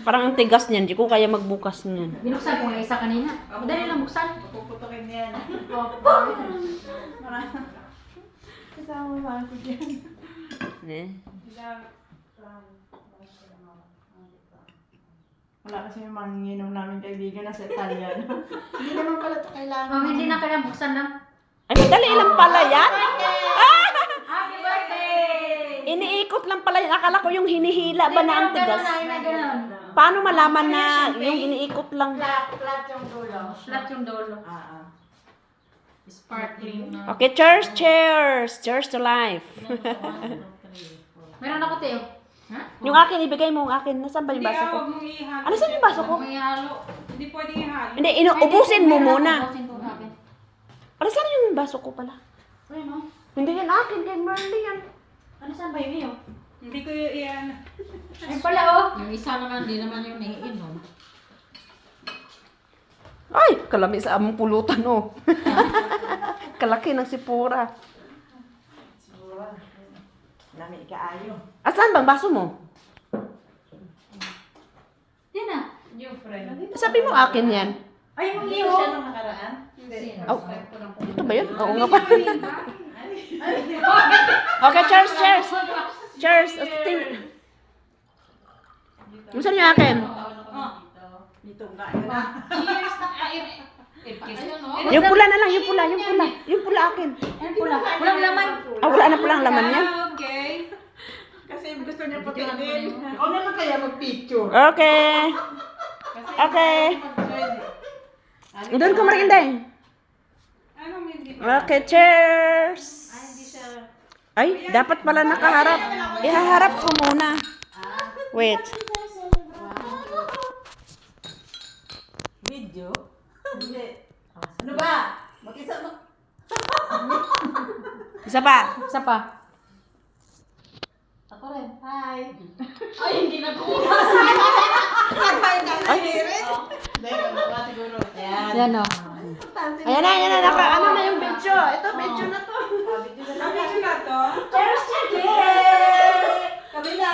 Parang ang tigas niyan, di ko kaya magbukas niyan. Binuksan ko nga isa kanina. Madali lang buksan. Puputukin niyan. Kasama mo ako dyan. Wala kasi yung manginginom namin kaibigan na sa Italian. Hindi naman pala ito kailangan. Oh, hindi na kailangan buksan lang. Ay, dali lang pala yan. Happy birthday! Iniikot lang pala yan. Akala ko yung hinihila ba na ang tigas. Ganun. Paano malaman na yung iniikot lang? Flat yung dulo. Flat yung dolo. Sparkling. Okay, cheers, cheers. Cheers to life. Meron ako, Teo. Ha? Yung akin, ibigay mo ang akin. Nasaan ba yung baso ko? Huwag mong ihalo. Ano saan yung baso ko? May halo. Hindi pwedeng ihalo. Hindi, ubusin mo muna. Ubusin ko natin. Ano saan yung baso ko pala? Ayun, oh. Hindi yan akin, kay Merly yan. Ano saan ba yun, Iyo? Hindi ko iyan. Ayun pala, oh. Yung isa naman, di naman yung naiinom. Ay, kalami sa among pulutan, oh. Kalaki ng sipura. Siguro. Dami ikaayo. Asan bang baso mo? Yan na. New friend. Sabi mo akin yan. Ay, yung Hindi Iyo. ko siya nung nakaraan. Oh, ito ba yun? Oo nga pa. Okay, cheers, cheers. Cheers. Saan yung akin? Dito nga yun na. Cheers! Ayun, oh. Yung pula na lang, yung pula, yung pula. Yung pula akin. Ayun pula. Walang laman. Ah, wala na palang laman yan. Okay. Kasi gusto niya patuloy. Ikaw naman kaya mag-picture. Okay. Okay. Doon ka marinday. Ano may hindi Okay, cheers. Ay, dapat pala nakaharap. Ihaharap ko muna. Wait. Video? Hindi. Ano ba? Mag-isa mo. Isa pa. Isa pa. Ako rin. Hi. Ay, hindi na po. Ay, Dahil ba siguro. Ayan. Yan, oh. ayan na, ayan na. Ano na yung video? Ito, video na to. Sabi ko na to. Cheers, cheers. Kabila.